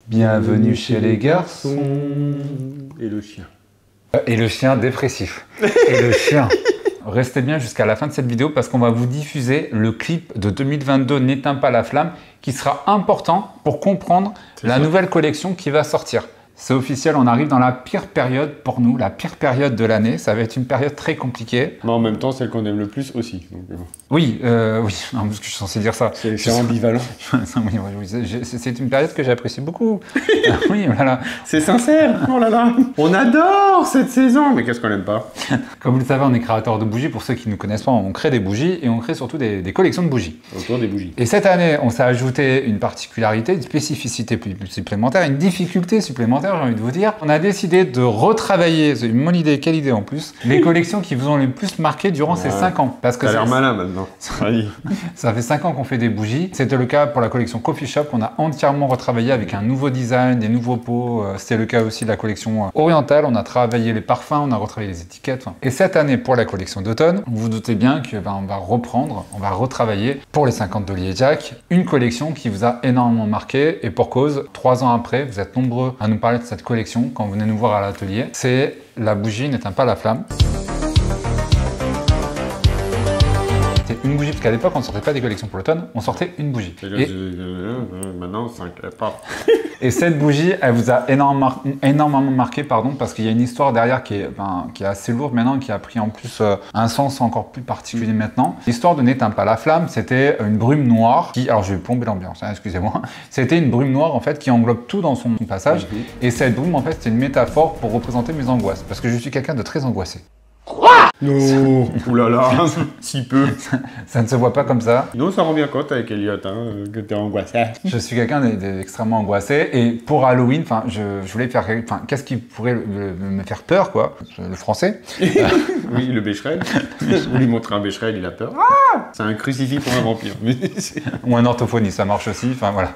Bienvenue chez les garçons. Et le chien. Et le chien dépressif. Et le chien. Restez bien jusqu'à la fin de cette vidéo parce qu'on va vous diffuser le clip de 2022 N'éteins pas la flamme qui sera important pour comprendre la nouvelle collection qui va sortir. C'est officiel, on arrive dans la pire période pour nous, la pire période de l'année. Ça va être une période très compliquée. Mais en même temps, celle qu'on aime le plus aussi. Donc, oui, oui, non, parce que je suis censé dire ça. C'est ambivalent. C'est une période que j'apprécie beaucoup. Oui, voilà. C'est sincère. Oh là là. On adore cette saison. Mais qu'est-ce qu'on n'aime pas? Comme vous le savez, on est créateur de bougies. Pour ceux qui ne nous connaissent pas, on crée des bougies et on crée surtout des collections de bougies. Autour des bougies. Et cette année, on s'est ajouté une particularité, une spécificité supplémentaire, une difficulté supplémentaire, j'ai envie de vous dire. On a décidé de retravailler, c'est une bonne idée, quelle idée en plus, les collections qui vous ont le plus marqué durant ces 5 ans. Parce que ça a l'air malin maintenant. Ça fait 5 ans qu'on fait des bougies. C'était le cas pour la collection Coffee Shop, qu'on a entièrement retravaillé avec un nouveau design, des nouveaux pots. C'était le cas aussi de la collection orientale. On a travaillé les parfums, on a retravaillé les étiquettes. Et cette année, pour la collection d'automne, vous vous doutez bien qu'on va reprendre, on va retravailler pour les 50 d'Oli et Jack, une collection qui vous a énormément marqué. Et pour cause, 3 ans après, vous êtes nombreux à nous parler de cette collection quand vous venez nous voir à l'atelier. C'est la bougie N'éteins pas la flamme. Une bougie, parce qu'à l'époque, on ne sortait pas des collections pour l'automne, on sortait une bougie. Et maintenant, ça pas. Et cette bougie, elle vous a énormément marqué, pardon, parce qu'il y a une histoire derrière qui est assez lourde maintenant, qui a pris en plus un sens encore plus particulier maintenant. L'histoire de N'éteins pas la flamme, c'était une brume noire qui, alors je vais plomber l'ambiance, hein, excusez-moi, c'était une brume noire en fait qui englobe tout dans son passage. Et cette brume, en fait, c'est une métaphore pour représenter mes angoisses, parce que je suis quelqu'un de très angoissé. Non. Oulala, si peu. Ça ne se voit pas comme ça. Non, ça rend bien compte avec Elliot, hein, que t'es angoissé. Je suis quelqu'un d'extrêmement angoissé et pour Halloween, je voulais faire, qu'est-ce qui pourrait me faire peur, quoi? Le français. Oui, le Becherel. Vous lui montrez un Becherel, il a peur. Ah, c'est un crucifix pour un vampire. Ou un orthophoniste, ça marche aussi. Enfin voilà,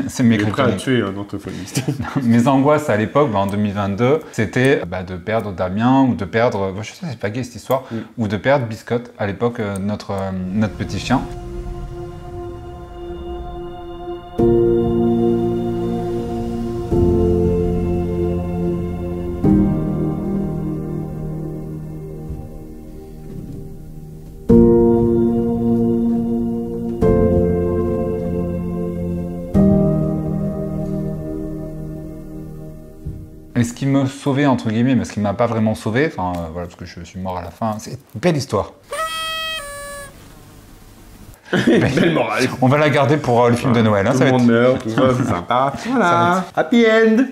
c'est mes critères. Prêt à tuer un orthophoniste. Mes angoisses à l'époque, en 2022, c'était de perdre Damien ou de perdre, je sais, c'est pas gay cette histoire, ou de perdre Biscotte, à l'époque, notre petit chien. Et ce qui me sauvait, entre guillemets, mais ce qui ne m'a pas vraiment sauvé, voilà, parce que je suis mort à la fin, c'est une belle histoire. Belle morale. On va la garder pour le film de Noël. Hein, tout le monde meurt, tout ça, c'est sympa. Voilà, happy end.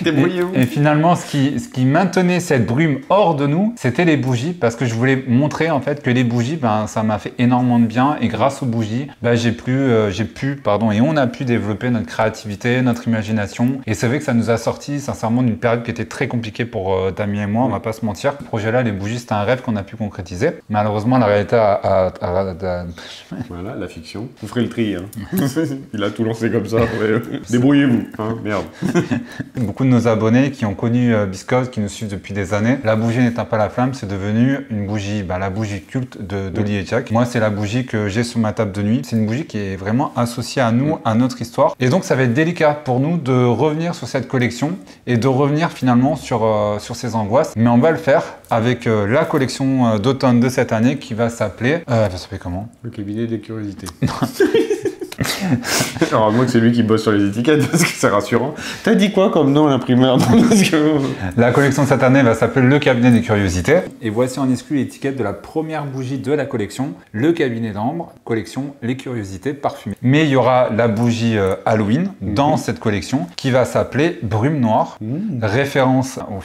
Débrouillez-vous. Et finalement, ce qui maintenait cette brume hors de nous, c'était les bougies, parce que je voulais montrer en fait que les bougies, ça m'a fait énormément de bien, et grâce aux bougies, et on a pu développer notre créativité, notre imagination, et c'est vrai que ça nous a sorti sincèrement d'une période qui était très compliquée pour Damien et moi, on va pas se mentir. Ce projet-là, les bougies, c'était un rêve qu'on a pu concrétiser. Malheureusement, la réalité Voilà, la fiction. Vous ferez le tri, hein. Il a tout lancé comme ça. Débrouillez-vous, hein, merde. Beaucoup de nos abonnés qui ont connu Biscotte, qui nous suivent depuis des années, la bougie N'éteins pas la flamme, c'est devenu une bougie, la bougie culte d'Oli et Jack. Moi, c'est la bougie que j'ai sur ma table de nuit. C'est une bougie qui est vraiment associée à nous, à notre histoire. Et donc, ça va être délicat pour nous de revenir sur cette collection et de revenir finalement sur ces angoisses. Mais on va le faire avec la collection d'automne de cette année qui va s'appeler... elle va s'appeler comment? Le cabinet des curiosités. Alors, moi que c'est lui qui bosse sur les étiquettes parce que c'est rassurant. T'as dit quoi comme nom à l'imprimeur? La collection de cette année va s'appeler Le Cabinet des Curiosités. Et voici en exclu l'étiquette de la première bougie de la collection, Le Cabinet d'Ambre, collection Les Curiosités parfumées. Mais il y aura la bougie Halloween dans cette collection qui va s'appeler Brume Noire, référence au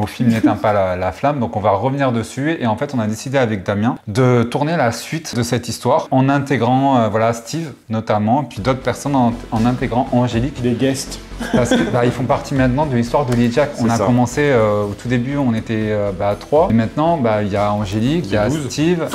film N'éteins pas la flamme. Donc on va revenir dessus et en fait on a décidé avec Damien de tourner la suite de cette histoire en intégrant Steve notamment, puis d'autres personnes en intégrant Angélique. Des guests. Parce qu'ils font partie maintenant de l'histoire d'Oli et Jack. On a commencé au tout début, on était à 3. Et maintenant, il y a Angélique, il y a Steve.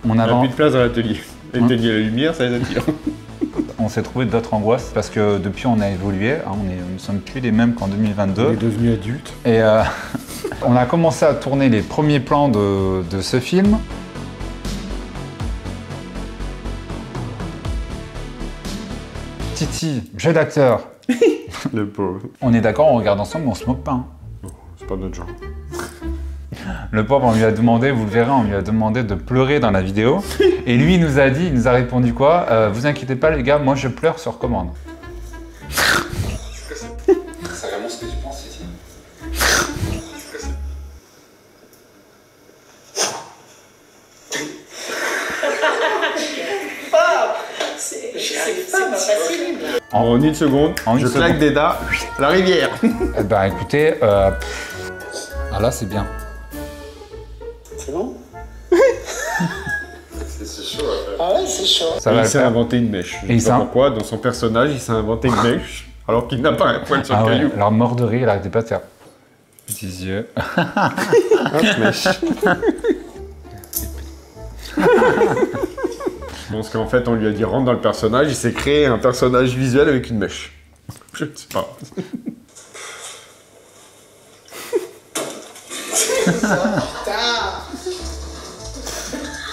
On a plus de place dans l'atelier. L'éteigner la lumière, ça les attire. On s'est trouvé d'autres angoisses parce que depuis on a évolué, on ne sommes plus les mêmes qu'en 2022. On est devenus adultes. Et on a commencé à tourner les premiers plans de ce film. Petite petit jeu d'acteur. Le pauvre. On est d'accord, on regarde ensemble, mais on se moque pas. Hein. C'est pas notre genre. Le pauvre, on lui a demandé, vous le verrez, on lui a demandé de pleurer dans la vidéo. Et lui, il nous a dit, il nous a répondu quoi? Vous inquiétez pas les gars, moi je pleure sur commande. C'est vraiment ce que tu penses ici? C'est pas facile. En une seconde, je claque des dents, la rivière. Eh ben écoutez, ah là c'est bien. C'est bon? C'est chaud. Ah ouais, c'est chaud. Ça va il le s'est faire. inventé une mèche. Je Et sais pas ça pourquoi, dans son personnage, il s'est inventé une mèche, alors qu'il n'a pas un poil sur Ah le ouais, caillou. alors mort de rire, il arrêtait pas de faire petits yeux. Hop, mèche. Je pense qu'en fait, on lui a dit rentre dans le personnage, il s'est créé un personnage visuel avec une mèche. Je ne sais pas.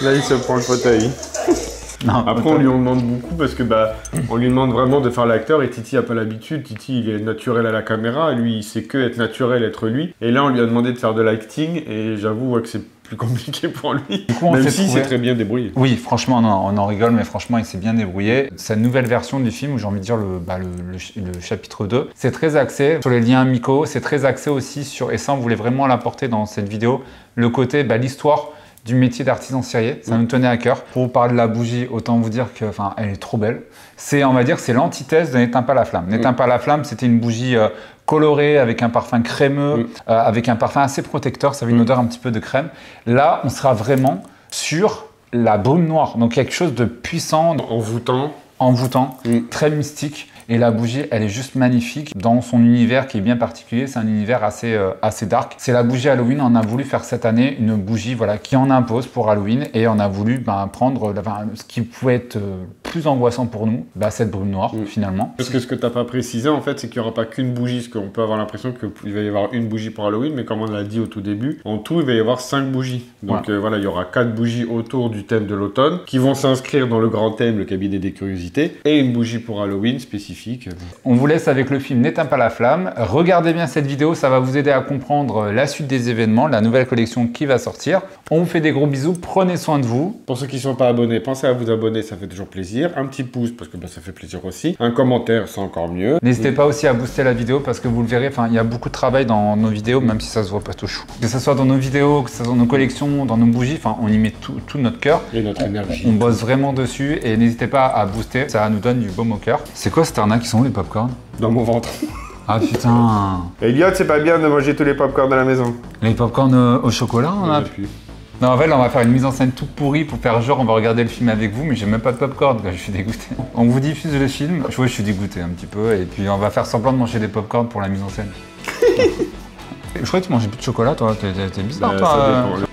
Là, il se prend le fauteuil. Non, Après, on lui en demande beaucoup parce que on lui demande vraiment de faire l'acteur et Titi a pas l'habitude. Titi, il est naturel à la caméra. Lui, il sait que être naturel, être lui. Et là, on lui a demandé de faire de l'acting et j'avoue que c'est plus compliqué pour lui. Du coup, on Même s'est si trouvé- c'est très bien débrouillé. Oui, franchement, on en rigole, mais franchement, il s'est bien débrouillé. Cette nouvelle version du film, j'ai envie de dire le chapitre 2, c'est très axé sur les liens amicaux, c'est très axé aussi sur, et ça, on voulait vraiment l'apporter dans cette vidéo, le côté, l'histoire du métier d'artisan serrurier, ça nous tenait à cœur. Pour vous parler de la bougie, autant vous dire que, elle est trop belle. C'est, on va dire, c'est l'antithèse de N'éteins pas la flamme. N'éteins pas la flamme, c'était une bougie colorée, avec un parfum crémeux, avec un parfum assez protecteur, ça avait une odeur un petit peu de crème. Là, on sera vraiment sur la brume noire, donc quelque chose de puissant, Envoûtant. envoûtant, très mystique. Et la bougie, elle est juste magnifique dans son univers qui est bien particulier. C'est un univers assez dark. C'est la bougie Halloween. On a voulu faire cette année une bougie qui en impose pour Halloween. Et on a voulu prendre ce qui pouvait être plus angoissant pour nous, cette brume noire finalement. Parce que ce que tu n'as pas précisé, en fait, c'est qu'il n'y aura pas qu'une bougie. Parce qu'on peut avoir l'impression qu'il va y avoir une bougie pour Halloween. Mais comme on l'a dit au tout début, en tout, il va y avoir 5 bougies. Donc voilà, il y aura 4 bougies autour du thème de l'automne qui vont s'inscrire dans le grand thème, le cabinet des curiosités. Et une bougie pour Halloween spécifique. On vous laisse avec le film N'éteins pas la flamme. Regardez bien cette vidéo, ça va vous aider à comprendre la suite des événements, la nouvelle collection qui va sortir. On vous fait des gros bisous, prenez soin de vous. Pour ceux qui ne sont pas abonnés, pensez à vous abonner, ça fait toujours plaisir. Un petit pouce parce que ça fait plaisir aussi. Un commentaire, c'est encore mieux. N'hésitez pas aussi à booster la vidéo parce que vous le verrez, il y a beaucoup de travail dans nos vidéos, même si ça se voit pas tout chou. Que ce soit dans nos vidéos, que ce soit dans nos collections, dans nos bougies, on y met tout notre cœur. Et notre énergie. On bosse vraiment dessus et n'hésitez pas à booster, ça nous donne du baume au cœur. C'est quoi cette arnaque qui sont où les popcorn? Dans mon ventre. Ah putain. Elliot, c'est pas bien de manger tous les popcorn de la maison. Les popcorn au chocolat, on a pu. Non, en fait, là, on va faire une mise en scène toute pourrie pour faire genre, on va regarder le film avec vous, mais j'ai même pas de popcorn, je suis dégoûté. On vous diffuse le film, je suis dégoûté un petit peu, et puis on va faire semblant de manger des popcorn pour la mise en scène. Je crois que tu mangeais plus de chocolat, toi, t'es bizarre, toi. Ça dépend.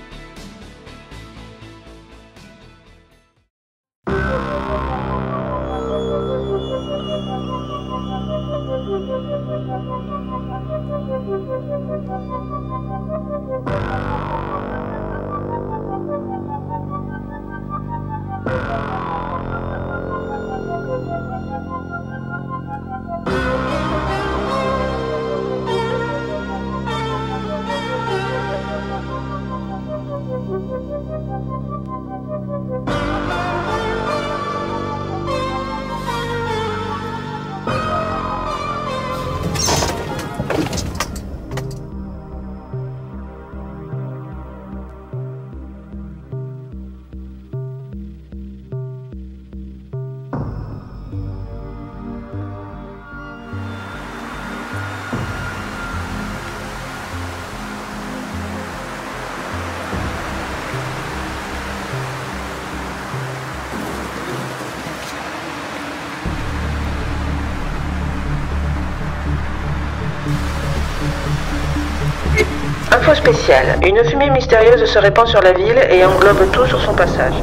Info spéciale. Une fumée mystérieuse se répand sur la ville et englobe tout sur son passage.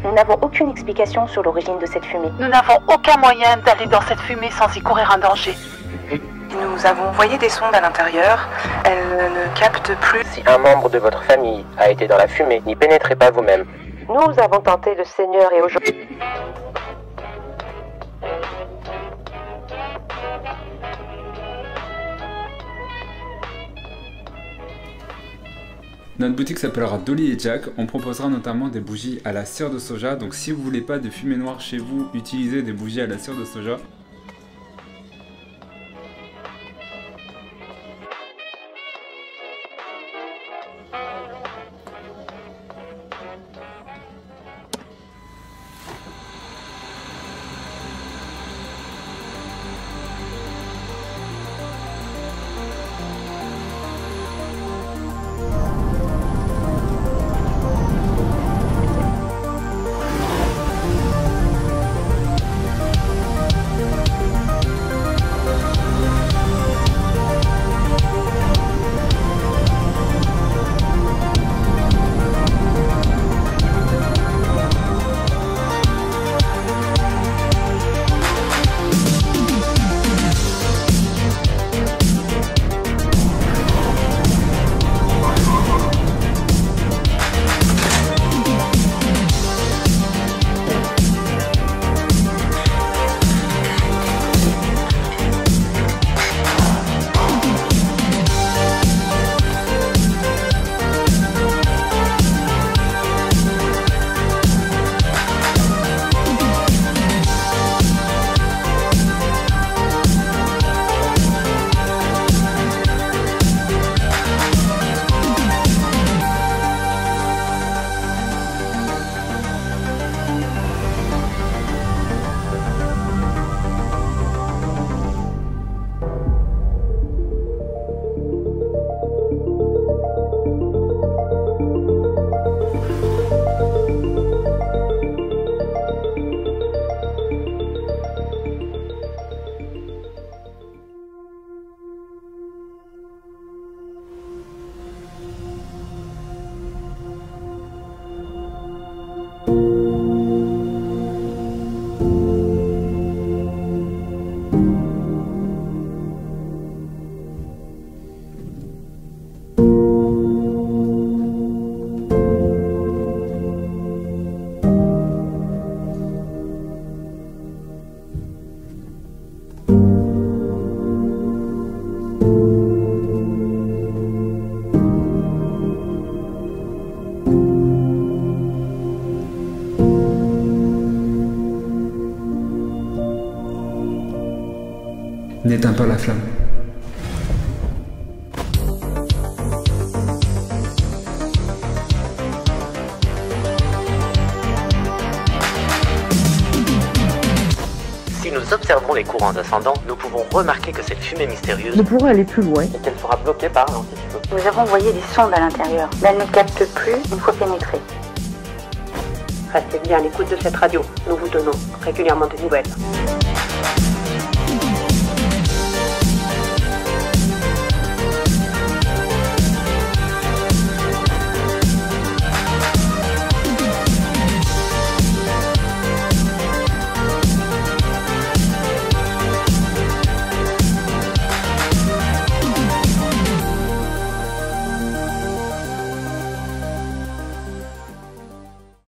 Nous n'avons aucune explication sur l'origine de cette fumée. Nous n'avons aucun moyen d'aller dans cette fumée sans y courir un danger. Nous Nous avons envoyé des sondes à l'intérieur. Elles ne captent plus. Si un membre de votre famille a été dans la fumée, n'y pénétrez pas vous-même. Nous avons tenté le Seigneur et aujourd'hui... Notre boutique s'appellera Dolly et Jack. On proposera notamment des bougies à la cire de soja. Donc si vous voulez pas de fumée noire chez vous, utilisez des bougies à la cire de soja. N'éteins pas la flamme. Si nous observons les courants ascendants, nous pouvons remarquer que cette fumée mystérieuse Nous pourrons aller plus loin. et qu'elle sera bloquée par l'anticyclone. Nous avons envoyé des sondes à l'intérieur, mais elles ne captent plus une fois pénétrées. Restez bien à l'écoute de cette radio. Nous vous donnons régulièrement des nouvelles.